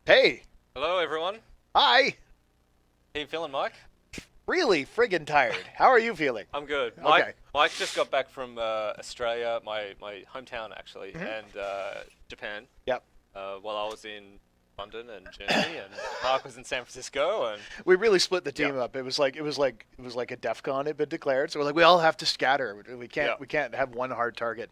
Hey, Hello, everyone. hi. How you feeling, Mike? Really friggin' tired. How are you feeling? I'm good. Mike, Okay. Mike just got back from Australia, my hometown actually, hmm and Japan. Yep. While I was in London and Germany, and Mark was in San Francisco, and We really split the yeah, team up. It was like a DEF CON had been declared. So we're like, we all have to scatter. We yeah, can't we can't have one hard target.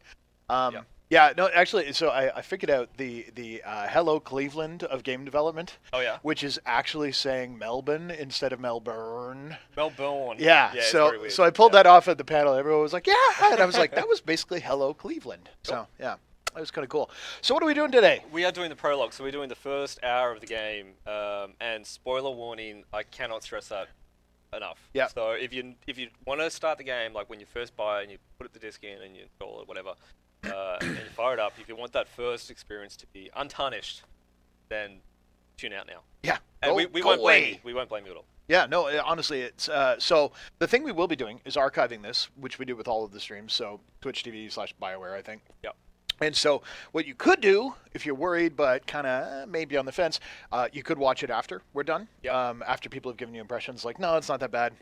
yeah. Yeah, no, actually, so I figured out the Hello Cleveland of game development, Oh yeah, which is actually saying Melbourne instead of Melbourne. Melbourne. Yeah, Yeah, it's so very weird. so I pulled Yeah, that off at the panel. Everyone was like, "Yeah," and I was like, "That was basically Hello Cleveland." cool. So yeah, that was kind of cool. So what are we doing today? We are doing the prologue, so we're doing the first hour of the game. And spoiler warning, I cannot stress that enough. Yeah. So if you want to start the game, like when you first buy it and you put the disc in and you install it, whatever, and you fire it up, if you want that first experience to be untarnished, then tune out now. Yeah, And go, we go won't blame you. away. We won't blame you at all. Yeah, no, honestly, it's so the thing we will be doing is archiving this, which we do with all of the streams. So Twitch TV/BioWare, I think. Yep. And so what you could do, if you're worried but kind of maybe on the fence, you could watch it after we're done. Yep. After people have given you impressions like, no, it's not that bad,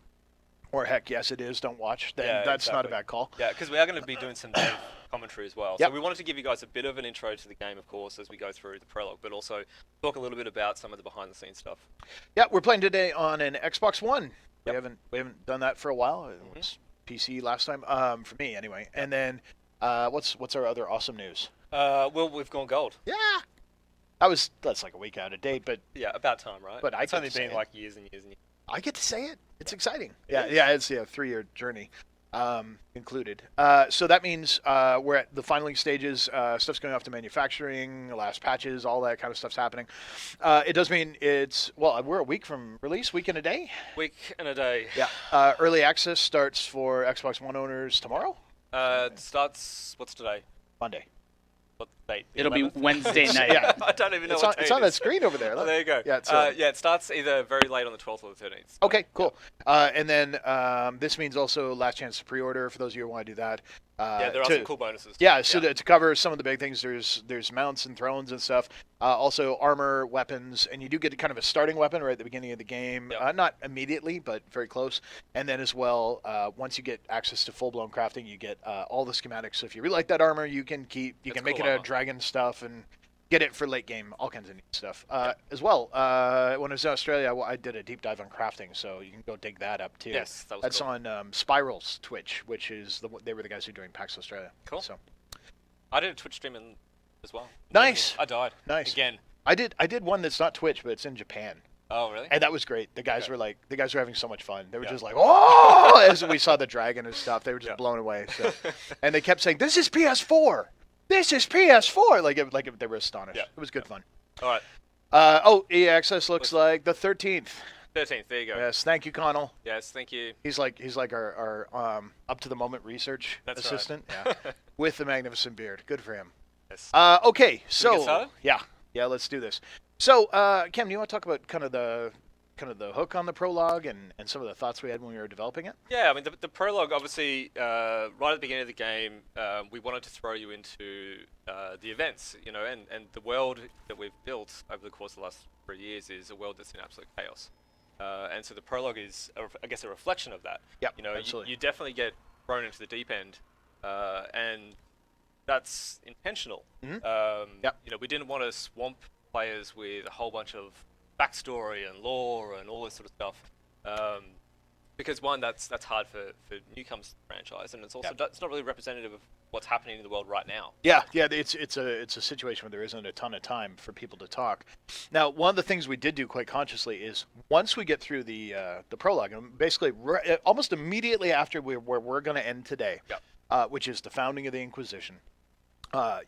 or heck, yes, it is. Don't watch. Then Yeah, that's not a exactly. bad call. Yeah, because we are going to be doing some dev commentary as well. Yep. So we wanted to give you guys a bit of an intro to the game, of course, as we go through the prologue, but also talk a little bit about some of the behind-the-scenes stuff. Yeah, we're playing today on an Xbox One. We Yep. haven't done that for a while. It was PC last time, for me anyway. And then what's our other awesome news? Well, we've gone gold. Yeah, that's like a week out of date, but Yeah, about time, right? But I it's get only to say been it. like years and years and years. I get to say it. It's exciting. It Yeah, is. yeah, it's a 3-year journey included. So that means we're at the final stages. Stuff's going off to manufacturing, last patches, all that kind of stuff's happening. It does mean we're a week from release, week and a day. Week and a day. Yeah. Early access starts for Xbox One owners tomorrow, It starts. What's today? Monday. What date? The It'll be 11th? Wednesday night. Yeah. I don't even know It's what on, day it's on it that is. screen over there. Oh, Look. there you go. Yeah, Yeah, it starts either very late on the 12th or the 13th. Okay, cool. And then this means also last chance to pre-order for those of you who want to do that. Yeah, there are some cool bonuses. Yeah, so to cover some of the big things, there's mounts and thrones and stuff. Also armor, weapons, and you do get kind of a starting weapon right at the beginning of the game. Yep. Not immediately, but very close. And then as well, once you get access to full-blown crafting, you get all the schematics. So if you really like that armor, you can make cool it armor. a dragon stuff and get it for late game, all kinds of neat stuff. Yep. As well, when I was in Australia, I did a deep dive on crafting, so you can go dig that up too. Yes, that was That's cool. on Spiral's Twitch, which is they were the guys who are doing PAX Australia. Cool. So I did a Twitch stream as well. Nice. I died. Nice. Again. I did one that's not Twitch, but it's in Japan, Oh, really? and that was great. The guys Okay. were having so much fun. They were Yeah. just like, oh, as we saw the dragon and stuff, they were just Yeah. blown away. So, and they kept saying, "This is PS4. This is PS4." They were astonished. Yeah. It was good fun. All right. EA Access looks like the 13th. 13th. There you go. Yes, thank you, Connell. Yes, thank you. He's like our up to the moment research That's right. assistant. Yeah, with the magnificent beard. Good for him. Yes. Okay, we get so started? yeah, let's do this. So, Cam, do you want to talk about kind of the hook on the prologue and some of the thoughts we had when we were developing it? Yeah, I mean, the prologue, obviously, right at the beginning of the game, we wanted to throw you into the events, and the world that we've built over the course of the last 3 years is a world that's in absolute chaos. And so the prologue is, I guess, a reflection of that. Yep, You absolutely. you definitely get thrown into the deep end, and that's intentional. Yep. We didn't want to swamp players with a whole bunch of backstory and lore and all this sort of stuff. Because one, that's hard for newcomers to the franchise, and it's also it's not really representative of what's happening in the world right now. Yeah, it's a situation where there isn't a ton of time for people to talk. Now, one of the things we did do quite consciously is once we get through the prologue, and basically almost immediately after where we're going to end today, which is the founding of the Inquisition.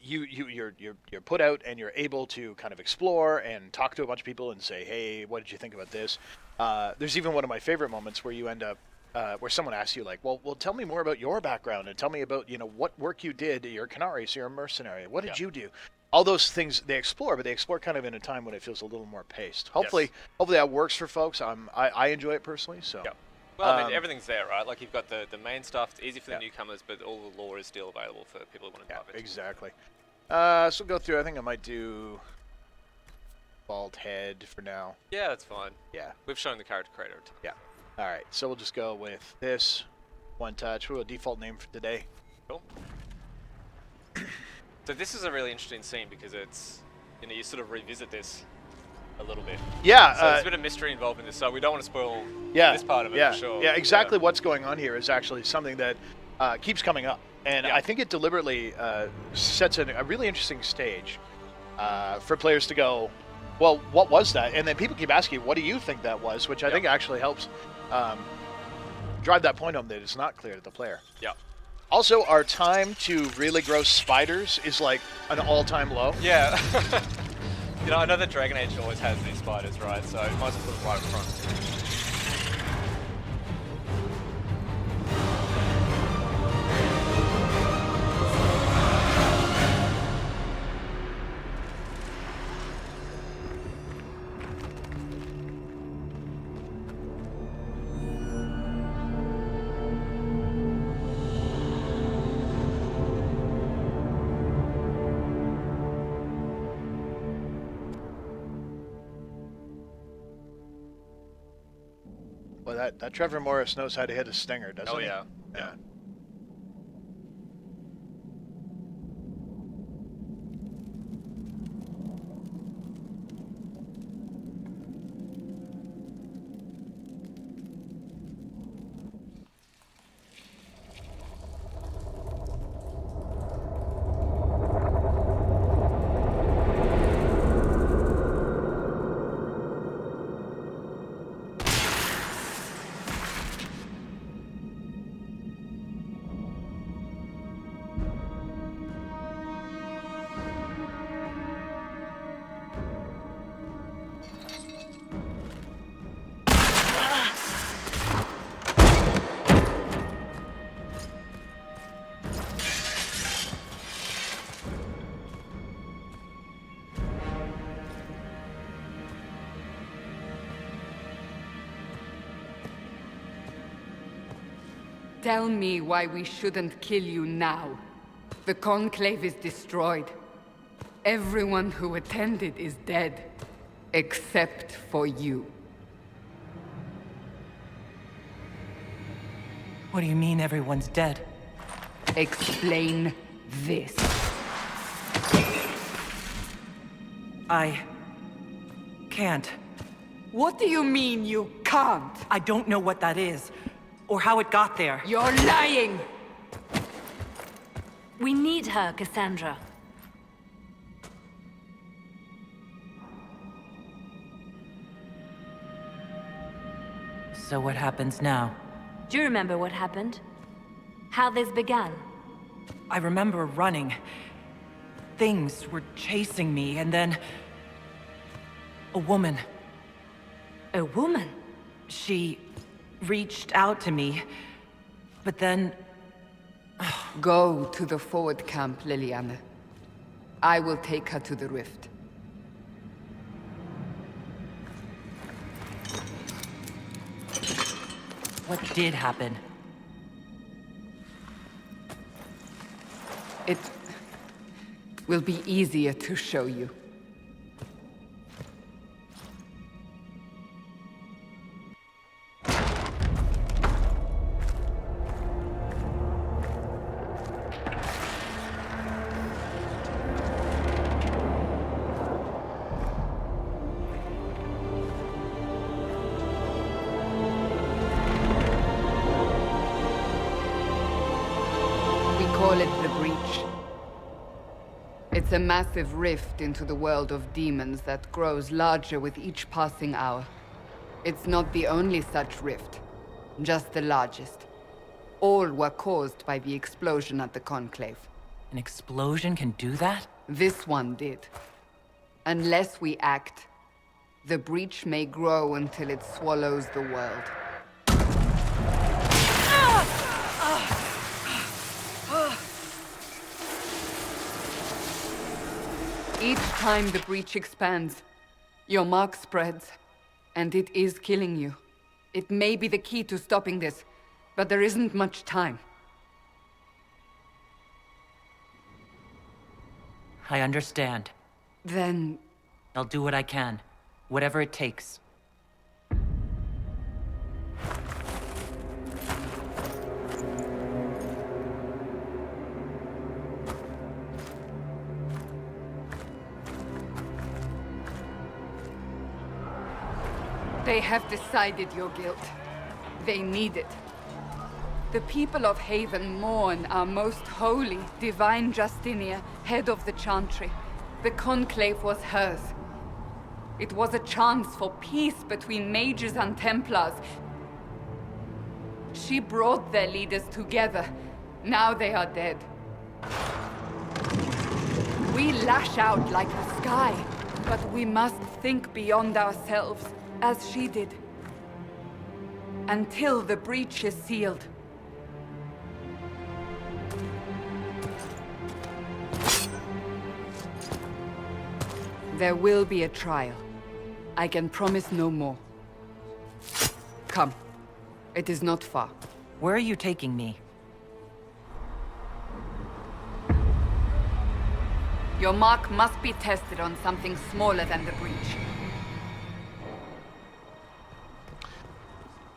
You're put out and you're able to kind of explore and talk to a bunch of people and say, hey, what did you think about this? There's even one of my favorite moments where you end up where someone asks you like, well, tell me more about your background and tell me about what work you did. You're a Canary, so you're a mercenary. What did you do? All those things they explore, but they explore kind of in a time when it feels a little more paced. Hopefully that works for folks. I enjoy it personally. So. Yeah. Well, I mean, everything's there, right? Like, you've got the main stuff. It's easy for the newcomers, but all the lore is still available for people who want to dive into. Exactly. So go through. I think I might do bald head for now. Yeah, that's fine. Yeah. We've shown the character creator. Yeah. All right. So we'll just go with this one touch. We'll default name for today. Cool. So this is a really interesting scene because it's, you sort of revisit this a little bit. Yeah. So there's a bit of mystery involved in this, so we don't want to spoil this part of it for sure. Yeah, exactly what's going on here is actually something that keeps coming up. And I think it deliberately sets a really interesting stage for players to go, well, what was that? And then people keep asking, what do you think that was? Which I think actually helps drive that point home that it's not clear to the player. Yeah. Also, our time to really gross spiders is like an all-time low. Yeah. I know that Dragon Age always has these spiders, right? So you might as well put them right up front. Well, that Trevor Morris knows how to hit a stinger, doesn't he? Oh, yeah. Yeah. Tell me why we shouldn't kill you now. The Conclave is destroyed. Everyone who attended is dead. Except for you. What do you mean everyone's dead? Explain this. I can't. What do you mean you can't? I don't know what that is, or how it got there. You're lying! We need her, Cassandra. So what happens now? Do you remember what happened? How this began? I remember running. Things were chasing me, and then... a woman. A woman? She reached out to me, but then... Go to the forward camp, Liliana. I will take her to the rift. What did happen? It will be easier to show you. Call it the Breach. It's a massive rift into the world of demons that grows larger with each passing hour. It's not the only such rift, just the largest. All were caused by the explosion at the Conclave. An explosion can do that? This one did. Unless we act, the Breach may grow until it swallows the world. Each time the Breach expands, your mark spreads, and it is killing you. It may be the key to stopping this, but there isn't much time. I understand. Then, I'll do what I can. Whatever it takes. They have decided your guilt. They need it. The people of Haven mourn our most holy, divine Justinia, head of the Chantry. The Conclave was hers. It was a chance for peace between mages and Templars. She brought their leaders together. Now they are dead. We lash out like the sky, but we must think beyond ourselves, as she did. Until the breach is sealed. There will be a trial. I can promise no more. Come. It is not far. Where are you taking me? Your mark must be tested on something smaller than the breach.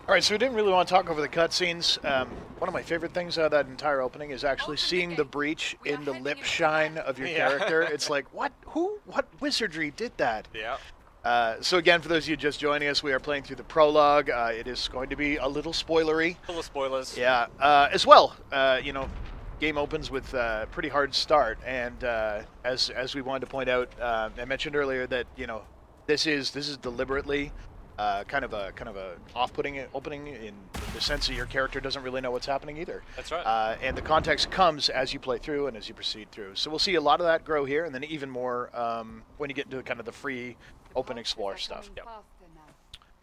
All right, so we didn't really want to talk over the cutscenes. One of my favorite things out of that entire opening is actually seeing the breach in the lip shine of your character. It's like, what? Who? What wizardry did that? Yeah. So again, for those of you just joining us, we are playing through the prologue. It is going to be a little spoilery. Full of spoilers. Yeah. As well, you know, game opens with a pretty hard start, and as we wanted to point out, I mentioned earlier that this is deliberately kind of a off-putting opening in the sense that your character doesn't really know what's happening either. That's right. And the context comes as you play through and as you proceed through. So we'll see a lot of that grow here, and then even more when you get into kind of the free open explore stuff. Yep.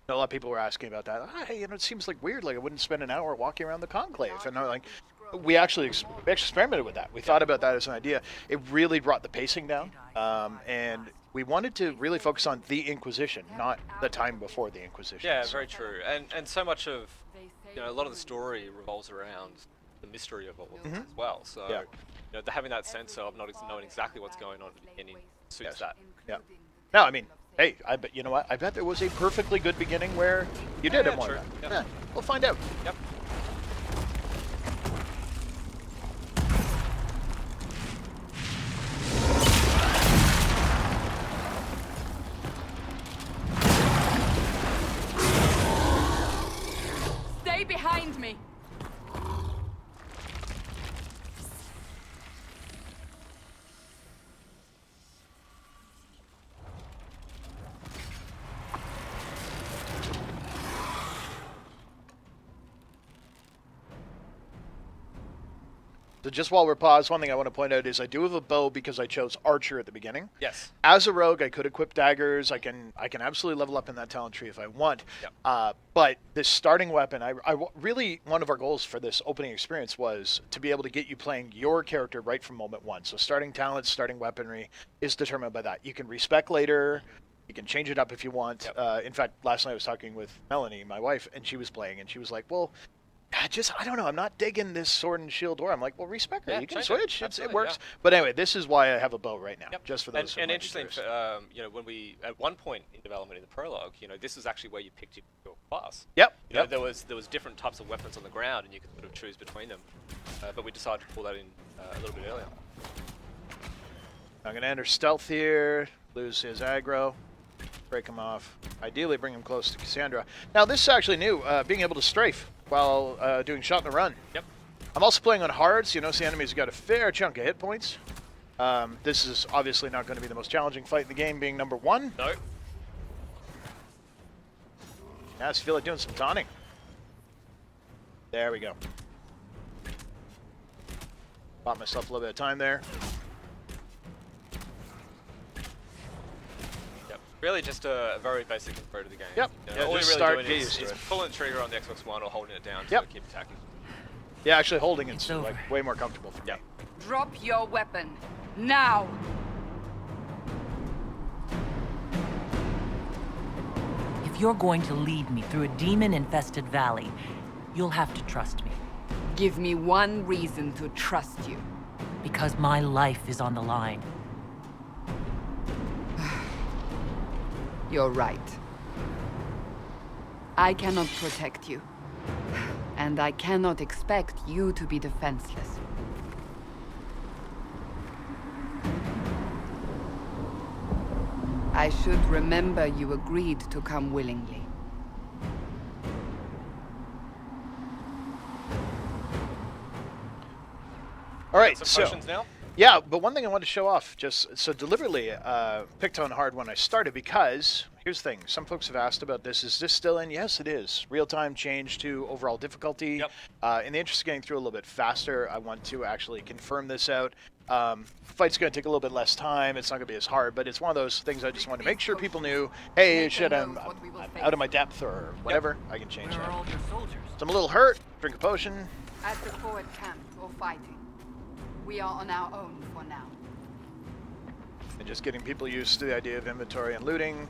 A lot of people were asking about that. Hey, it seems like weird. Like I wouldn't spend an hour walking around the conclave, and I'm like, we actually experimented with that. We thought about that as an idea. It really brought the pacing down, and we wanted to really focus on the Inquisition, not the time before the Inquisition. Yeah, very true. And so much of a lot of the story revolves around the mystery of all of this as well. So Yeah. having that sense of not knowing exactly what's going on at the beginning suits that. Yeah. No, I mean, hey, I bet you know what? I bet there was a perfectly good beginning where you did it more. True. Yeah. Yeah. We'll find out. Yep. Stay behind me! So just while we're paused, one thing I want to point out is I do have a bow because I chose archer at the beginning. Yes. As a rogue, I could equip daggers. I can absolutely level up in that talent tree if I want. Yep. But this starting weapon, really one of our goals for this opening experience was to be able to get you playing your character right from moment one. So starting talents, starting weaponry is determined by that. You can respec later. You can change it up if you want. Yep. In fact, last night I was talking with Melanie, my wife, and she was playing, and she was like, well, I don't know. I'm not digging this sword and shield war. I'm like, well, respect it. Yeah, You can change switch. it. It works. Yeah. But anyway, this is why I have a bow right now, Yep. just for those. And interesting, when we at one point in development in the prologue, this is actually where you picked your class. Yep. There was different types of weapons on the ground, and you could sort of choose between them. But we decided to pull that in a little bit earlier. I'm gonna enter stealth here, lose his aggro, break him off. Ideally, bring him close to Cassandra. Now, this is actually new. Being able to strafe while doing shot in the run. Yep. I'm also playing on hards. You notice the enemy's got a fair chunk of hit points. This is obviously not going to be the most challenging fight in the game, being number one. No. I just feel like doing some taunting. There we go. Bought myself a little bit of time there. Yep. Really just a very basic intro to the game. Yep. You know, Yeah, all you're just really start, doing get is used to it. pulling the trigger on the Xbox One or holding it down Yep. to keep attacking. Yeah, actually holding it's over. like way more comfortable for me. Yep. Drop your weapon. Now! If you're going to lead me through a demon-infested valley, you'll have to trust me. Give me one reason to trust you. Because my life is on the line. You're right. I cannot protect you. And I cannot expect you to be defenseless. I should remember you agreed to come willingly. All right, Some so potions now. yeah, but one thing I wanted to show off, just so deliberately picked on hard when I started, because here's the thing: some folks have asked about this. Is this still in? Yes, it is. Real-time change to overall difficulty. Yep. In the interest of getting through a little bit faster, I want to actually confirm this out. Fight's going to take a little bit less time. It's not going to be as hard, but it's one of those things I just want to make sure people knew. Hey, shit, I'm out of my depth or whatever. I can change Where are that. all your soldiers? So I'm a little hurt. Drink a potion. At the forward camp or fighting. We are on our own for now. And just getting people used to the idea of inventory and looting.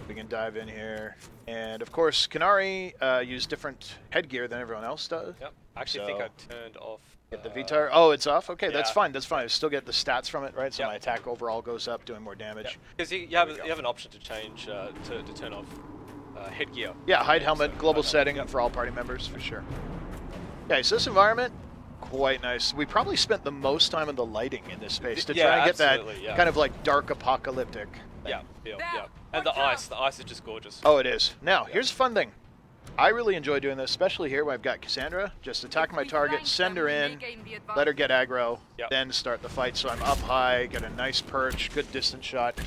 We can dive in here. And of course, Kanari use different headgear than everyone else does. Yep. I actually think I turned off. Get the VTAR. Oh, it's off? Okay, that's yeah. fine. That's fine. I still get the stats from it, right? So Yep. my attack overall goes up, doing more damage. Because you have an option to change to turn off headgear. Yeah, hide helmet, So, global hide setting helmet, for all party members, for sure. Okay, so this environment, quite nice. We probably spent the most time on the lighting in this space to Yeah, try and get that absolutely, yeah. kind of like dark apocalyptic thing. Yeah, yeah. And the ice is just gorgeous. Oh, it is. Now, here's a fun thing. I really enjoy doing this, especially here when I've got Cassandra. Just attack my target, send her in, let her get aggro, Yep. then start the fight. So I'm up high, get a nice perch, good distance shot.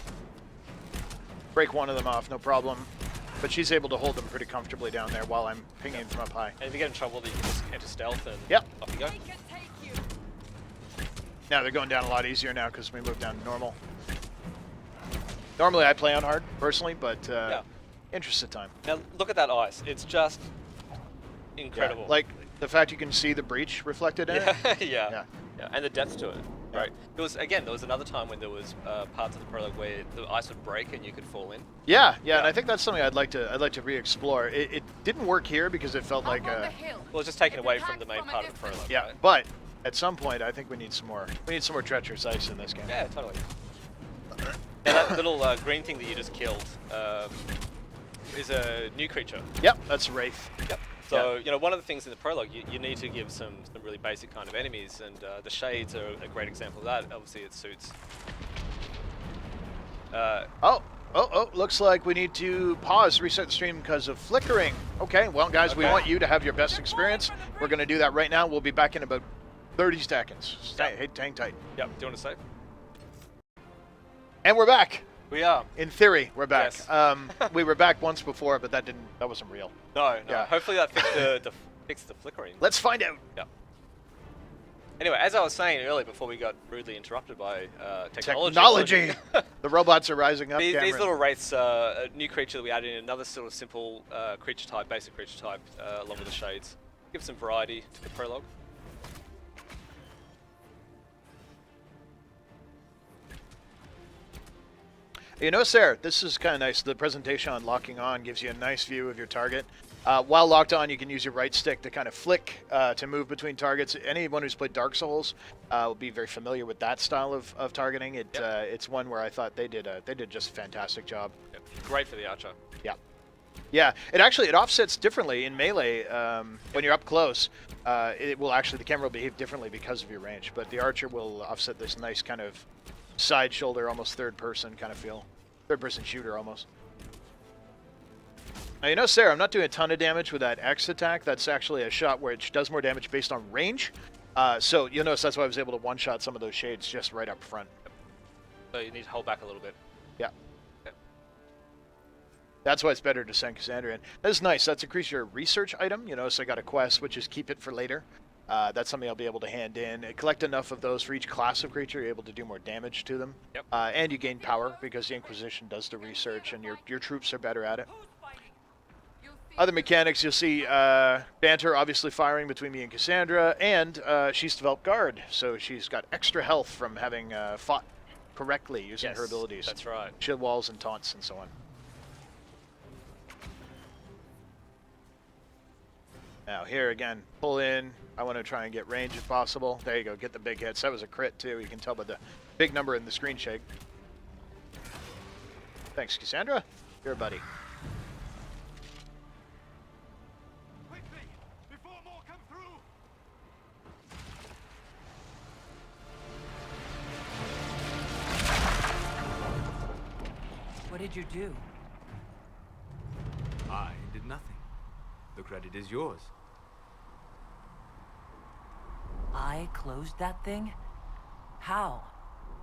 Break one of them off, no problem. But she's able to hold them pretty comfortably down there while I'm pinging from up high. And if you get in trouble, you can just enter stealth and Yep. off you go. Now they're going down a lot easier now because we moved down to normal. Normally I play on hard, personally, but interested time. Now look at that ice. It's just incredible. Yeah, like the fact you can see the breach reflected in it. yeah. And the depth to it. Right. There was another time when there was parts of the prologue where the ice would break and you could fall in. Yeah, and I think that's something I'd like to re-explore. It didn't work here because it felt like Well, it's just taken away from the main part of the prologue. yeah, Right? but at some point I think we need some more treacherous ice in this game. Yeah, totally. Now that little green thing that you just killed is a new creature. Yep, that's Wraith. Yep. So, one of the things in the prologue, you need to give some really basic kind of enemies, and the Shades are a great example of that. Obviously, it suits. Looks like we need to pause, reset the stream because of flickering. Okay, well, guys, we want you to have your best experience. We're going to do that right now. We'll be back in about 30 seconds. Hang tight. Yep. Do you want to say? And we're back. We are. In theory, we're back. Yes. We were back once before, but that wasn't real. No. Yeah. Hopefully that fixed the flickering. Let's find out. Yeah. Anyway, as I was saying earlier, before we got rudely interrupted by technology. The robots are rising up. These Cameron. little wraiths are a new creature that we added in, another sort of simple creature type, basic creature type, along with the Shades. Give some variety to the prologue. You know, Sarah, this is kind of nice. The presentation on locking on gives you a nice view of your target. While locked on, you can use your right stick to kind of flick to move between targets. Anyone who's played Dark Souls will be very familiar with that style of targeting. It's one where I thought they did just a fantastic job. Yep. Great for the archer. Yeah. It offsets differently in melee. When you're up close, the camera will behave differently because of your range. But the archer will offset this nice kind of side shoulder, almost third person kind of feel. Third person shooter almost. Now, you know, Sarah, I'm not doing a ton of damage with that X attack. That's actually a shot which does more damage based on range. So you'll notice that's why I was able to one-shot some of those shades just right up front. So you need to hold back a little bit. Yeah. That's why it's better to send Cassandra in. That's nice. That's increase your research item. You know, so I got a quest, which is keep it for later. That's something I'll be able to hand in. Collect enough of those for each class of creature, you're able to do more damage to them. Yep. And you gain power because the Inquisition does the research and your troops are better at it. Other mechanics, you'll see banter obviously firing between me and Cassandra, and she's developed Guard, so she's got extra health from having fought correctly using her abilities. That's right. Shield walls and taunts and so on. Now here again, pull in. I want to try and get range if possible. There you go, get the big hits. That was a crit too. You can tell by the big number in the screen shake. Thanks, Cassandra. You're a buddy. Quickly, before more come through. What did you do? I did nothing. The credit is yours. I closed that thing? How?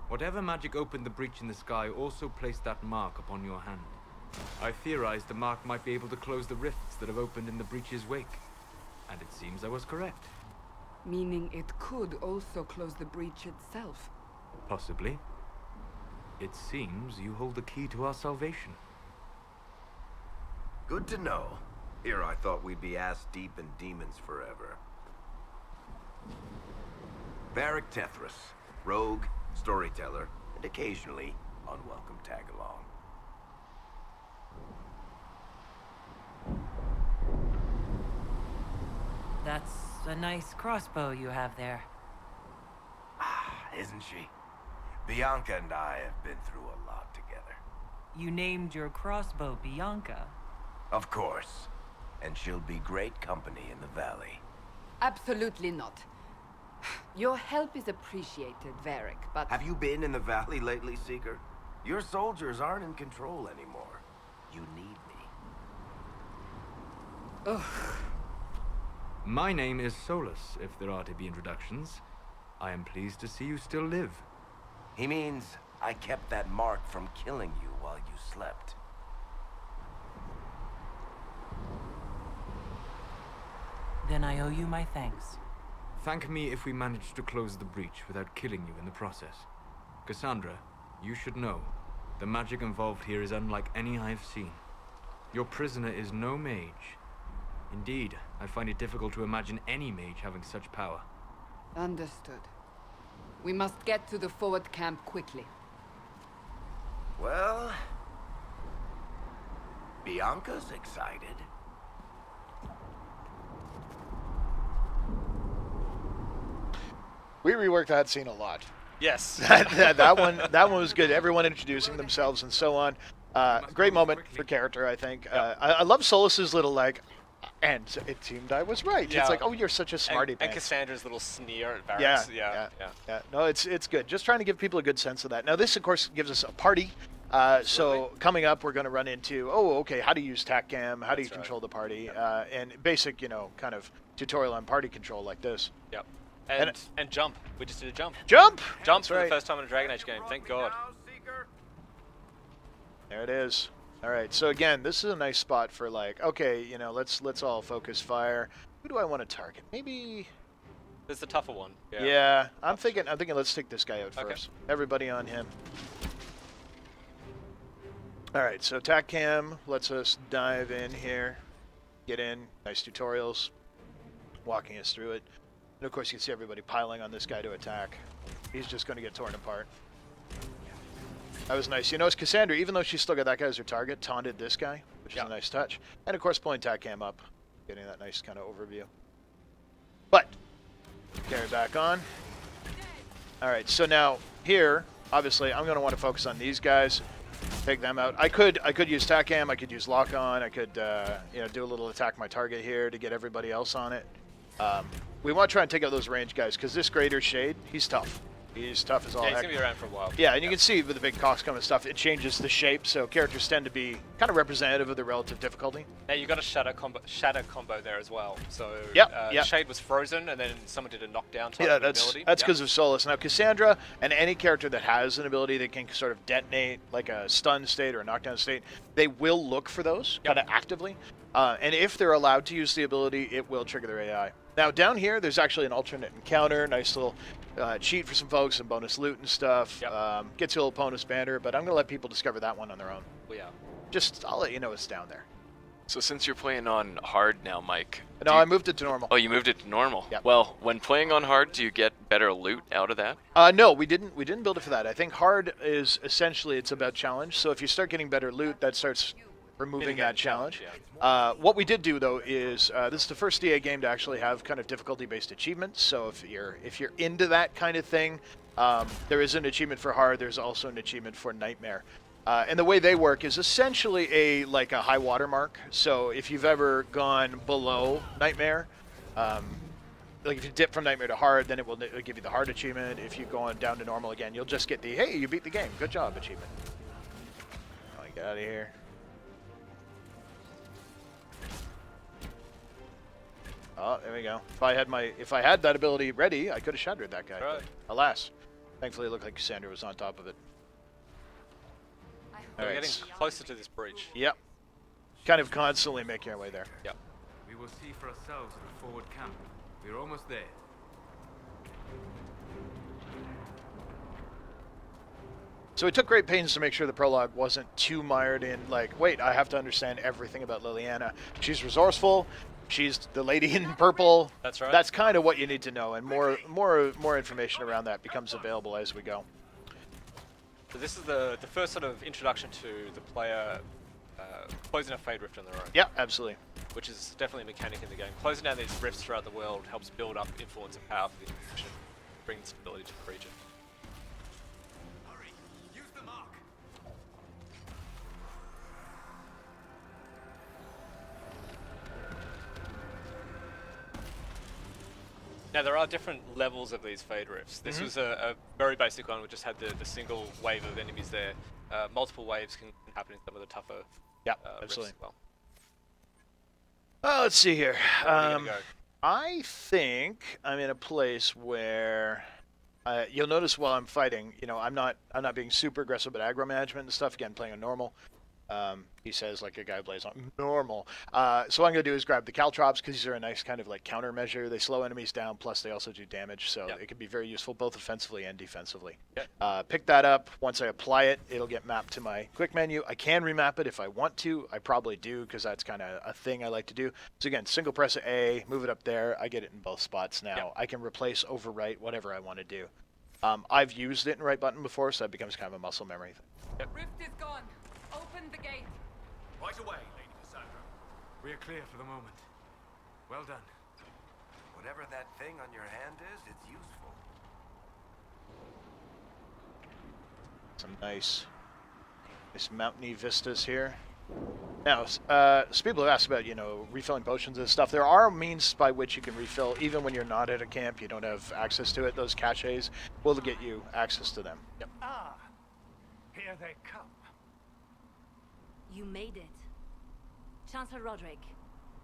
Whatever magic opened the breach in the sky also placed that mark upon your hand. I theorized the mark might be able to close the rifts that have opened in the breach's wake. And it seems I was correct. Meaning it could also close the breach itself. Possibly. It seems you hold the key to our salvation. Good to know. Here I thought we'd be ass deep in demons forever. Varric Tethras, rogue, storyteller, and occasionally unwelcome tag-along. That's a nice crossbow you have there. Isn't she? Bianca and I have been through a lot together. You named your crossbow Bianca. Of course. And she'll be great company in the valley. Absolutely not. Your help is appreciated, Varric, but... Have you been in the valley lately, Seeker? Your soldiers aren't in control anymore. You need me. Ugh. My name is Solus, if there are to be introductions. I am pleased to see you still live. He means I kept that mark from killing you while you slept. Then I owe you my thanks. Thank me if we manage to close the breach without killing you in the process. Cassandra, you should know, the magic involved here is unlike any I've seen. Your prisoner is no mage. Indeed, I find it difficult to imagine any mage having such power. Understood. We must get to the forward camp quickly. Well... Bianca's excited. We reworked that scene a lot. Yes. that one was good. Everyone introducing themselves and so on. Great moment for character, I think. I love Solus's little like, and it seemed I was right. Yeah. It's like, oh, you're such a smarty And pants. Cassandra's little sneer at Varric. Yeah. No, it's good. Just trying to give people a good sense of that. Now, this, of course, gives us a party. So coming up, we're going to run into, how to use TACCAM, how do you That's right. control the party, and basic, kind of tutorial on party control like this. Yep. And- And jump. We just did a jump. Jump! Jump That's for right. the first time in a Dragon Age game. Thank God. There it is. All right. So again, this is a nice spot for like, okay, let's all focus fire. Who do I want to target? Maybe. There's the tougher one. Yeah. I'm thinking. Let's take this guy out Okay. first. Everybody on him. All right. So TACCAM lets us dive in here. Get in. Nice tutorials. Walking us through it. And of course, you can see everybody piling on this guy to attack. He's just going to get torn apart. That was nice. You notice Cassandra, even though she's still got that guy as her target, taunted this guy, which is a nice touch. And of course, pulling TACCAM up, getting that nice kind of overview. But, carry back on. All right, so now here, obviously, I'm going to want to focus on these guys, take them out. I could use TACCAM, I could use lock on, I could do a little attack my target here to get everybody else on it. We want to try and take out those range guys because this Greater Shade, he's tough. He's tough as all Yeah, he's heck. going to be around for a while. Yeah, and you can see with the big coxcomb and stuff, it changes the shape, so characters tend to be kind of representative of the relative difficulty. Now you got a shatter combo there as well. So Yep. Shade was frozen, and then someone did a knockdown type Yeah, of that's ability. because of Solus. Now, Cassandra and any character that has an ability that can sort of detonate, like a stun state or a knockdown state, they will look for those kind of actively. And if they're allowed to use the ability, it will trigger their AI. Now, down here, there's actually an alternate encounter, nice little cheat for some folks, some bonus loot and stuff. Yep. Gets you a little bonus banner, but I'm going to let people discover that one on their own. Yeah. I'll let you know it's down there. So since you're playing on hard now, Mike. No, I moved it to normal. Oh, you moved it to normal. Yep. Well, when playing on hard, do you get better loot out of that? No, we didn't build it for that. I think hard is essentially it's about challenge. So if you start getting better loot, that starts removing that challenge. What we did do though is this is the first DA game to actually have kind of difficulty-based achievements. So if you're into that kind of thing, there is an achievement for hard. There's also an achievement for nightmare. And the way they work is essentially a high water mark. So if you've ever gone below Nightmare, like if you dip from Nightmare to hard, then it'll give you the hard achievement. If you go on down to normal again, you'll just get the, hey, you beat the game, good job achievement. Oh, get out of here. Oh, there we go. If I had that ability ready, I could have shattered that guy. Right. But alas, thankfully it looked like Cassandra was on top of it. We're Alright. getting closer to this breach. Yep. Kind of constantly making our way there. Yep. We will see for ourselves at the forward camp. We're almost there. So we took great pains to make sure the prologue wasn't too mired in, like, wait, I have to understand everything about Liliana. She's resourceful. She's the lady in purple. That's right. That's kind of what you need to know, and more information around that becomes available as we go. So this is the first sort of introduction to the player closing a Fade Rift on their own. Yeah, absolutely. Which is definitely a mechanic in the game. Closing down these rifts throughout the world helps build up influence and power for the Inquisition, bring stability to the region. Hurry! Use the mark! Now there are different levels of these Fade Rifts. This was a very basic one, which just had the single wave of enemies there. Multiple waves can happen in some of the tougher Yeah, rifts absolutely. as well. Oh, let's see here. Where are we gonna go? I think I'm in a place where you'll notice while I'm fighting, you know, I'm not being super aggressive at aggro management and stuff. Again, playing on normal. He says like a guy who plays on normal. So what I'm gonna do is grab the caltrops because these are a nice kind of like countermeasure. They slow enemies down, plus they also do damage, so it can be very useful both offensively and defensively. Pick that up. Once I apply it, it'll get mapped to my quick menu. I can remap it if I want to. I probably do because that's kind of a thing I like to do. So again, single press A, move it up there. I get it in both spots now. I can replace, overwrite, whatever I want to do. I've used it in right button before, so that becomes kind of a muscle memory thing. Rift is gone. Open the gate. Right away, Lady Cassandra. We are clear for the moment. Well done. Whatever that thing on your hand is, it's useful. Some nice mountainy vistas here. Now, so people have asked about, you know, refilling potions and stuff. There are means by which you can refill, even when you're not at a camp, you don't have access to it. Those caches will get you access to them. Yep. Ah, here they come. You made it. Chancellor Roderick,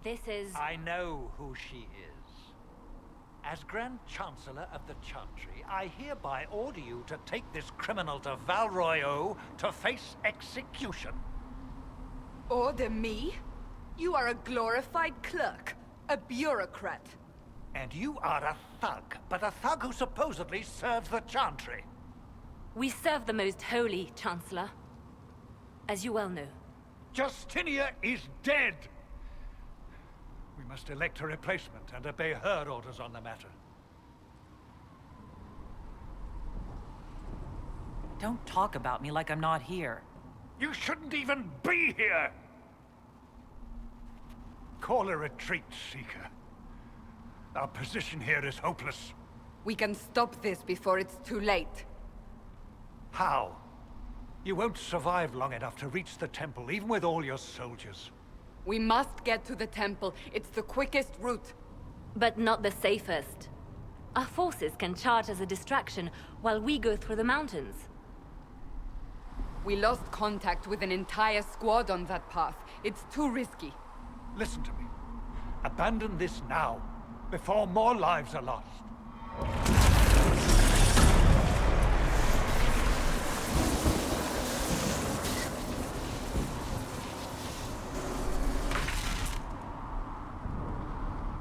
this is... I know who she is. As Grand Chancellor of the Chantry, I hereby order you to take this criminal to Val Royeaux to face execution. Order me? You are a glorified clerk, a bureaucrat. And you are a thug, but a thug who supposedly serves the Chantry. We serve the most holy, Chancellor. As you well know. Justinia is dead! We must elect a replacement and obey her orders on the matter. Don't talk about me like I'm not here. You shouldn't even be here! Call a retreat, Seeker. Our position here is hopeless. We can stop this before it's too late. How? You won't survive long enough to reach the temple, even with all your soldiers. We must get to the temple. It's the quickest route. But not the safest. Our forces can charge as a distraction while we go through the mountains. We lost contact with an entire squad on that path. It's too risky. Listen to me. Abandon this now, before more lives are lost.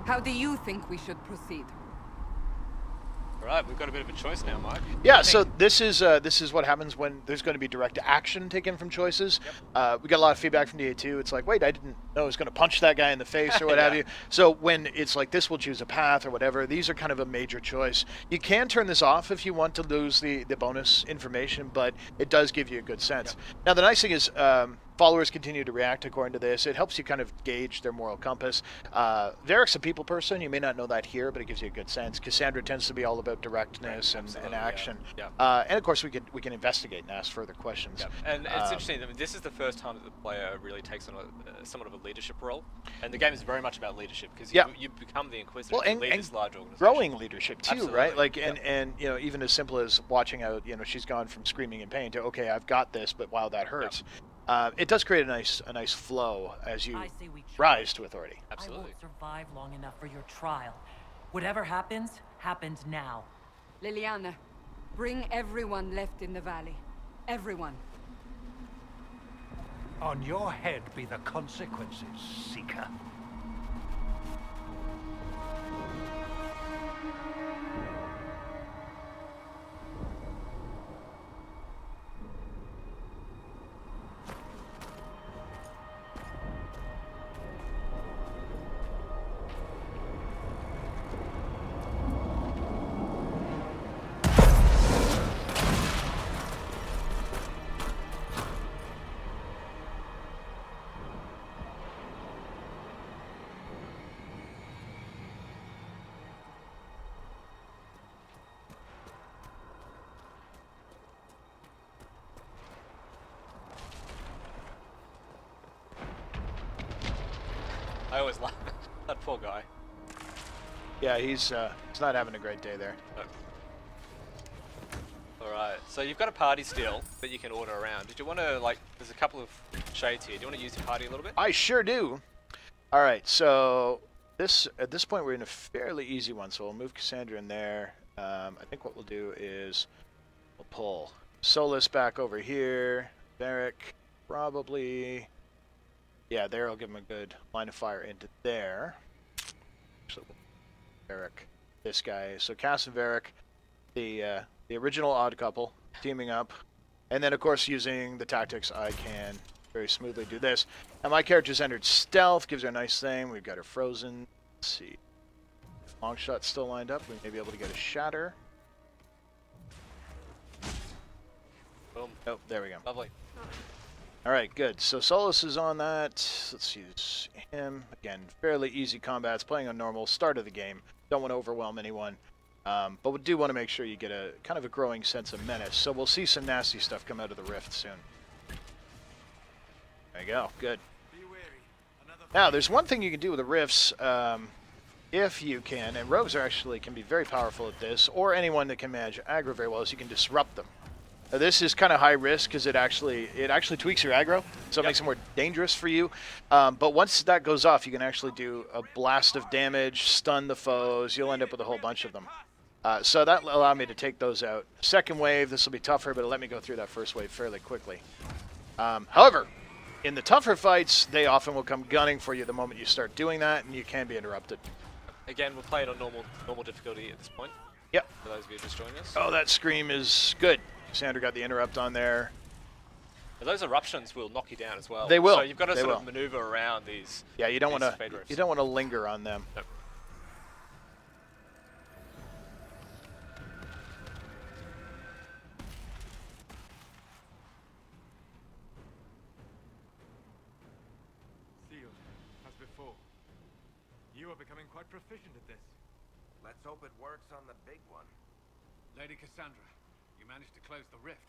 How do you think we should proceed? Alright, we've got a bit of a choice now, Mike. Yeah, so this is what happens when there's going to be direct action taken from choices. We got a lot of feedback from DA2. It's like, wait, I didn't know I was going to punch that guy in the face or what have you. So when it's like this, we'll choose a path or whatever. These are kind of a major choice. You can turn this off if you want to lose the bonus information, but it does give you a good sense. Now, the nice thing is followers continue to react according to this. It helps you kind of gauge their moral compass. Varric's a people person. You may not know that here, but it gives you a good sense. Cassandra tends to be all about directness and action. Yeah. And of course, we can investigate and ask further questions. Yeah. And it's interesting. I mean, this is the first time that the player really takes on somewhat of a leadership role, and the game is very much about leadership because you become the Inquisitor to lead this large organization. Growing leadership too, Absolutely. right? Like, and you know, even as simple as watching out. You know, she's gone from screaming in pain to okay, I've got this, but wow, that hurts. It does create a nice flow as you I say we try. rise to authority. I Absolutely. won't survive long enough for your trial. Whatever happens, happens now. Liliana, bring everyone left in the valley. Everyone. On your head be the consequences, Seeker. I always laugh. That poor guy. Yeah, he's not having a great day there. Alright, so you've got a party still that you can order around. Did you want to, like, there's a couple of shades here. Do you want to use your party a little bit? I sure do. All right, so at this point we're in a fairly easy one, so we'll move Cassandra in there. I think what we'll do is we'll pull Solus back over here. Varric, probably. Yeah, there will give him a good line of fire into there. Actually, Varric, this guy. So Cass and Varric, the original odd couple, teaming up. And then, of course, using the tactics, I can very smoothly do this. Now, my character's entered stealth, gives her a nice thing. We've got her frozen. Let's see. If Longshot's still lined up, we may be able to get a shatter. Boom. Oh, there we go. Lovely. All right, good. So Solus is on that. Let's use him. Again, fairly easy combats, playing on normal, start of the game. Don't want to overwhelm anyone. But we do want to make sure you get a kind of a growing sense of menace. So we'll see some nasty stuff come out of the rift soon. There you go. Good. Now, there's one thing you can do with the rifts, if you can, and rogues can be very powerful at this, or anyone that can manage aggro very well, is you can disrupt them. Now, this is kind of high risk because it actually tweaks your aggro, so it makes it more dangerous for you. But once that goes off, you can actually do a blast of damage, stun the foes. You'll end up with a whole bunch of them. So that allowed me to take those out. Second wave, this will be tougher, but it'll let me go through that first wave fairly quickly. However, in the tougher fights, they often will come gunning for you the moment you start doing that, and you can be interrupted. Again, we're playing on normal difficulty at this point. Yep. For those of you just joining us. Oh, that scream is good. Sandra got the interrupt on there. Now, those eruptions will knock you down as well. They will. So you've got to They sort will. of maneuver around these. Yeah, you don't want Fade rifts. to linger on them. Nope. Sealed, as before. You are becoming quite proficient at this. Let's hope it works on the big one. Lady Cassandra, you managed to close the rift.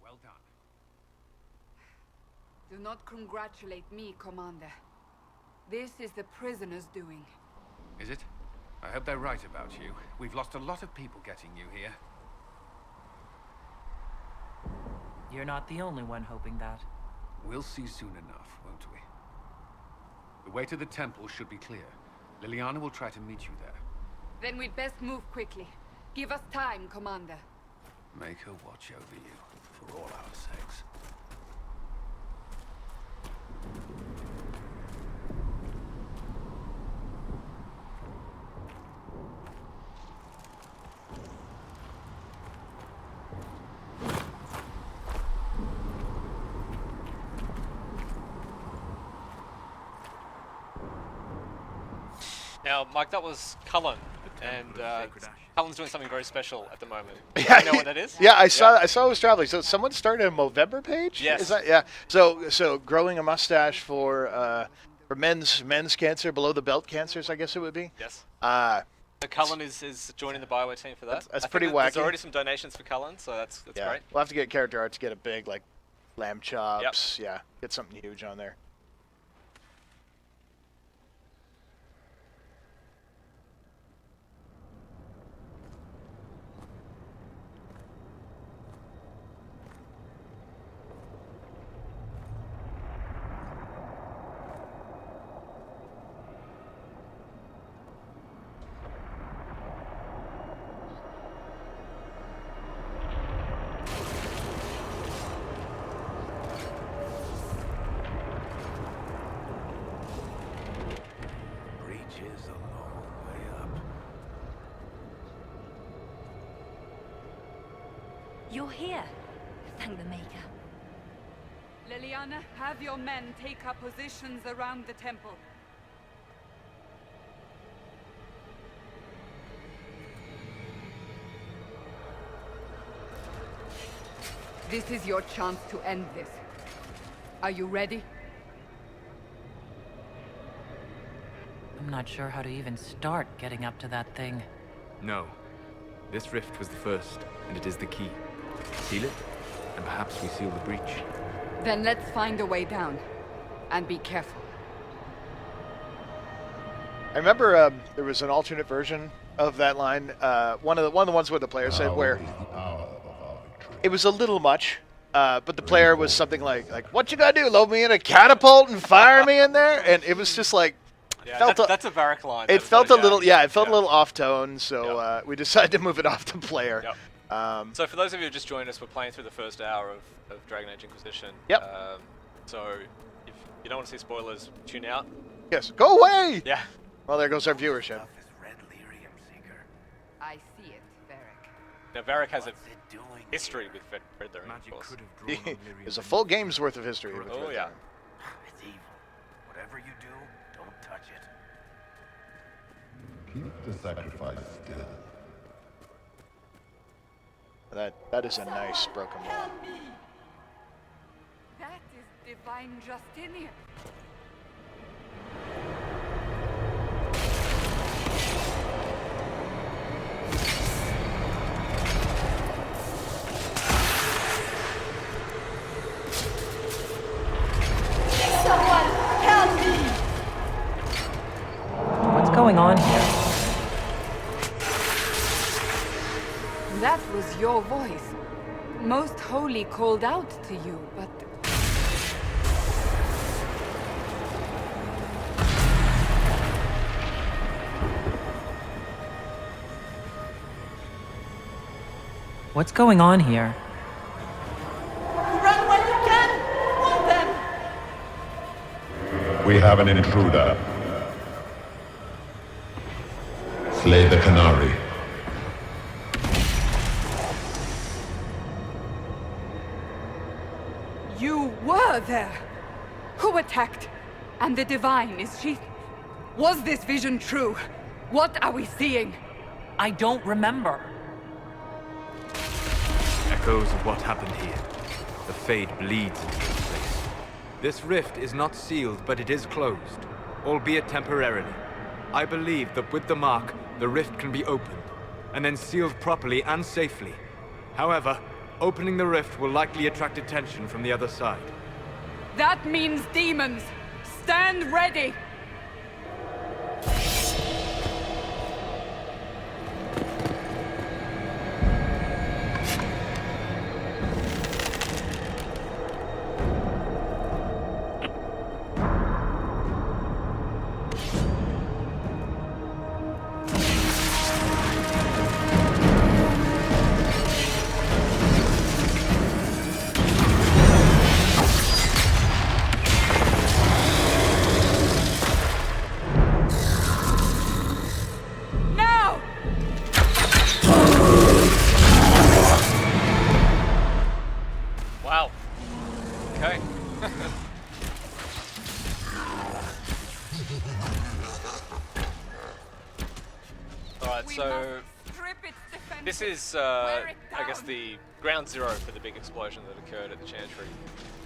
Well done. Do not congratulate me, Commander. This is the prisoner's doing. Is it? I hope they're right about you. We've lost a lot of people getting you here. You're not the only one hoping that. We'll see soon enough, won't we? The way to the temple should be clear. Liliana will try to meet you there. Then we'd best move quickly. Give us time, Commander. Make her watch over you, for all our sakes. Now, Mike, that was Cullen and Temple of Sacred Ashes. Cullen's doing something very special at the moment. Yeah, Do you know what that is? Yeah, I saw it was traveling. So someone started a Movember page? Yes. Is that, yeah. So growing a mustache for men's cancer, below the belt cancers, I guess it would be. Yes. So Cullen is joining the Bioware team for that. That's I think pretty There's wacky. already some donations for Cullen, so that's yeah. great. We'll have to get character art to get a big like lamb chops. Yeah, get something huge on there. Breach is a long way up. You're here. Thank the Maker. Liliana, have your men take up positions around the temple. This is your chance to end this. Are you ready? I'm not sure how to even start getting up to that thing. No. This rift was the first, and it is the key. Seal it, and perhaps we seal the breach. Then let's find a way down. And be careful. I remember there was an alternate version of that line. One of the ones where the player said where it was a little much, but the player was something like, "What you gotta do? Load me in a catapult and fire me in there?" And it was just like, Yeah, that's a Varric line. it That's felt not a little, Jack. it felt a little off tone. So we decided to move it off to player. Yep. So for those of you who just joined us, we're playing through the first hour of Dragon Age Inquisition. Yep. So if you don't want to see spoilers, tune out. Yes, go away. Yeah. Well, there goes our viewership. Stuff is Red Lyrium Seeker. I see it, Varric. Now Varric has a What's it doing history here? with Red Lyrium, of Magic course. could have drawn on Lyrium. There's a full game's worth of history. With Oh Red yeah. Lyrium. It's evil. Whatever you do, don't touch it. Keep the sacrifice still. That is a nice broken wall. That is divine Justinian. What's going on here? That was your voice. Most Holy called out to you, but... What's going on here? Run while you can! Warn them! We have an intruder. Slay the Canary. You were there! Who attacked? And the Divine, is she... Was this vision true? What are we seeing? I don't remember. Echoes of what happened here. The Fade bleeds into this place. This rift is not sealed, but it is closed, albeit temporarily. I believe that with the mark, the rift can be opened, and then sealed properly and safely. However, opening the rift will likely attract attention from the other side. That means demons! Stand ready! is, I guess, the ground zero for the big explosion that occurred at the Chantry.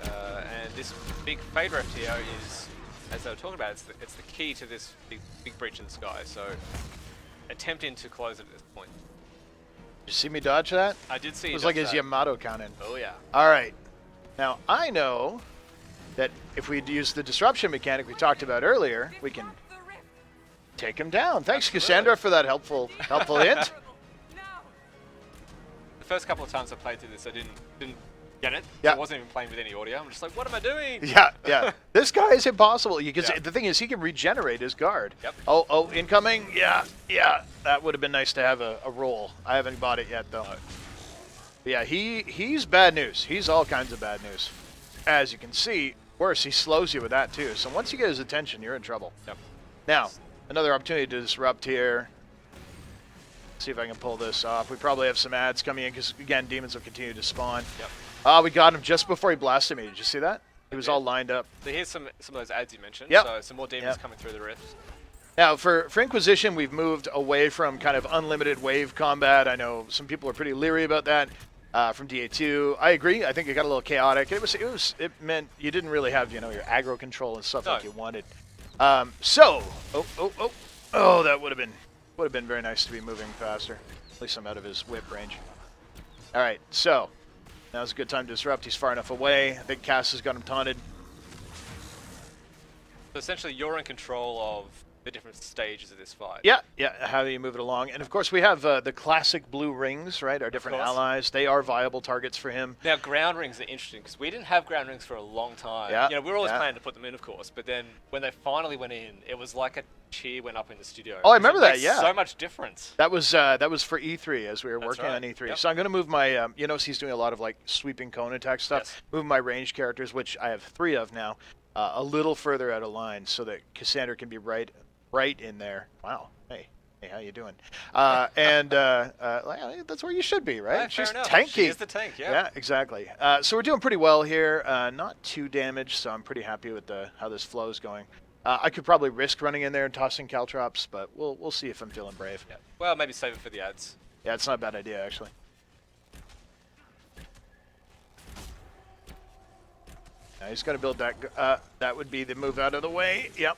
And this big fade rift here is, as they were talking about, it's the key to this big breach in the sky. So, attempting to close it at this point. Did you see me dodge that? I did see. It was like his Yamato cannon. Oh yeah. All right. Now I know that if we use the disruption mechanic we talked about earlier, we can take him down. Thanks, Cassandra, for that helpful hint. The first couple of times I played through this, I didn't get it. Yeah. I wasn't even playing with any audio. I'm just like, what am I doing? Yeah. This guy is impossible because Yeah. the thing is, he can regenerate his guard. Yep. Oh, incoming. Yeah. That would have been nice to have a roll. I haven't bought it yet though. No. Yeah, he's bad news. He's all kinds of bad news. As you can see, worse, he slows you with that too. So once you get his attention, you're in trouble. Yep. Now, another opportunity to disrupt here. See if I can pull this off. We probably have some ads coming in because, again, demons will continue to spawn. Yep. We got him just before he blasted me. Did you see that? He was all lined up. So here's some of those ads you mentioned. Yep. So some more demons coming through the rift. Now, for Inquisition, we've moved away from kind of unlimited wave combat. I know some people are pretty leery about that from DA2. I agree. I think it got a little chaotic. It meant you didn't really have, your aggro control and stuff like you wanted. That would have been very nice to be moving faster. At least I'm out of his whip range. All right, so now's a good time to disrupt. He's far enough away. I think Cass has got him taunted. So essentially, you're in control of the different stages of this fight. Yeah. How do you move it along? And of course, we have the classic blue rings, right? Our different allies. They are viable targets for him. Now, ground rings are interesting because we didn't have ground rings for a long time. Yeah. We were always planning to put them in, of course, but then when they finally went in, it was like a cheer went up in the studio. Oh, I remember that. Makes Yeah. so much difference. That was for E3 as we were working right. on E3. Yep. So I'm going to move my, he's doing a lot of like sweeping cone attack stuff. Yes. Move my ranged characters, which I have 3 of now, a little further out of line so that Cassandra can be right in there. Wow. Hey, how you doing? That's where you should be, right? Fair She's enough. tanky. She is the tank, yeah. Yeah, exactly. So we're doing pretty well here. Not too damaged, so I'm pretty happy with how this flow is going. I could probably risk running in there and tossing caltrops, but we'll see if I'm feeling brave. Yeah. Well, maybe save it for the ads. Yeah, it's not a bad idea, actually. Now he's going to build that. That would be the move out of the way. Yep.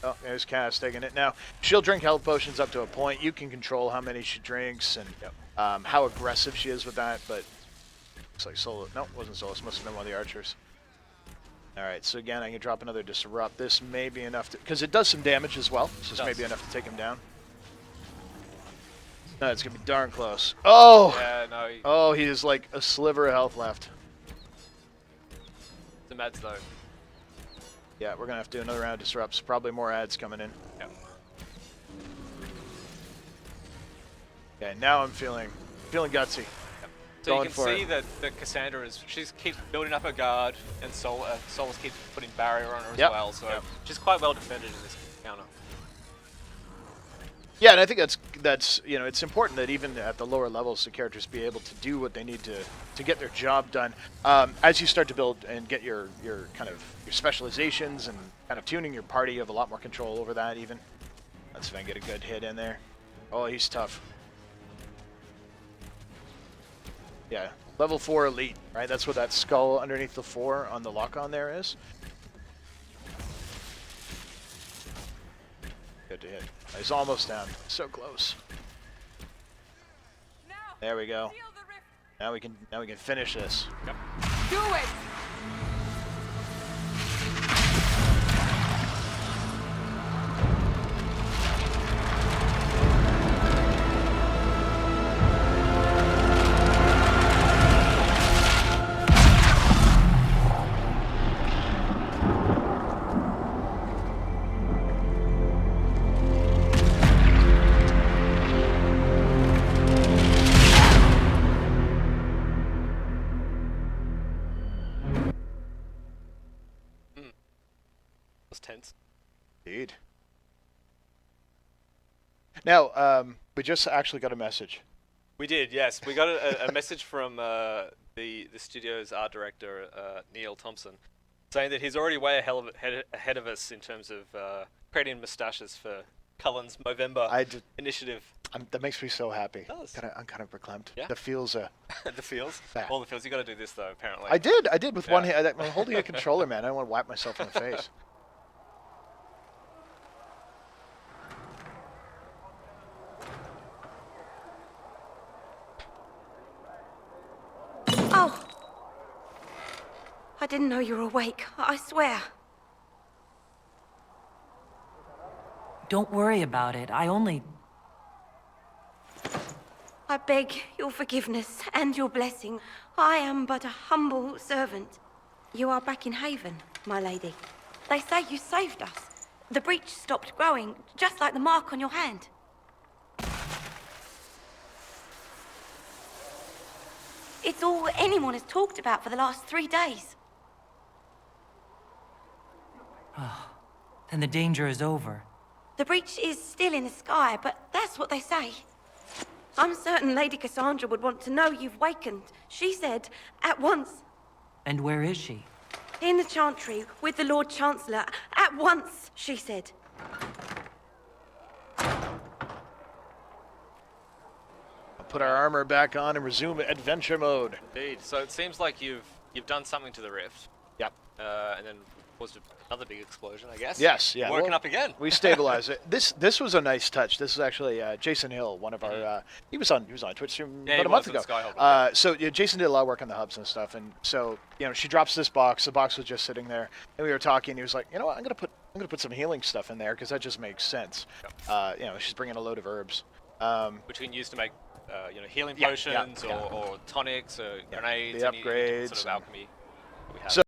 Oh, there's Cass taking it. Now, she'll drink health potions up to a point. You can control how many she drinks and how aggressive she is with that, but looks like Solus. No, it wasn't Solus. Must have been one of the archers. All right, so again, I can drop another Disrupt. This may be enough to... Because it does some damage as well. So this may be enough to take him down. No, it's going to be darn close. Oh! Yeah, no. Oh, he has like a sliver of health left. The ads, though. Yeah, we're going to have to do another round of Disrupts. Probably more ads coming in. Yeah. Okay, now I'm feeling gutsy. So you can see that Cassandra she's keeps building up her guard, and Solus keeps putting barrier on her as well. So she's quite well defended in this counter. Yeah, and I think that's it's important that even at the lower levels, the characters be able to do what they need to get their job done. As you start to build and get your kind of your specializations and kind of tuning your party, you have a lot more control over that. Even let's see if I can get a good hit in there. Oh, he's tough. Yeah, level 4 elite, right? That's what that skull underneath the 4 on the lock-on there is. Good to hit. He's almost down. So close. There we go. Now we can finish this. Yep. Do it! Tense. Indeed. Now, we just actually got a message. We did, yes. We got a message from the studio's art director, Neil Thompson, saying that he's already way ahead of us in terms of creating moustaches for Cullen's Movember initiative. That makes me so happy. It does. I'm kind of verklempt. Yeah. The feels. The feels. Bad. All the feels. You got to do this though. Apparently. I did with one Yeah. hand. I'm holding a controller, man. I don't want to whack myself in the face. Oh! I didn't know you were awake. I swear. Don't worry about it. I beg your forgiveness and your blessing. I am but a humble servant. You are back in Haven, my lady. They say you saved us. The breach stopped growing, just like the mark on your hand. It's all anyone has talked about for the last 3 days. Then the danger is over. The breach is still in the sky, but that's what they say. I'm certain Lady Cassandra would want to know you've wakened. She said, at once. And where is she? In the Chantry, with the Lord Chancellor. At once, she said. I'll put our armor back on and resume adventure mode. Indeed. So it seems like you've done something to the rift. Yep. And then caused another big explosion, I guess. Yes, yeah. Woken up again. We stabilized it. This was a nice touch. This is actually Jason Hill, one of our. He was on Twitch stream Yeah, about a month ago. Skyhawk, So Jason did a lot of work on the hubs and stuff, and so she drops this box. The box was just sitting there, and we were talking. He was like, you know what, I'm gonna put some healing stuff in there because that just makes sense. She's bringing a load of herbs. Which you can use to make healing Yeah, potions yeah. or tonics or grenades. The any upgrades sort of alchemy. We have. So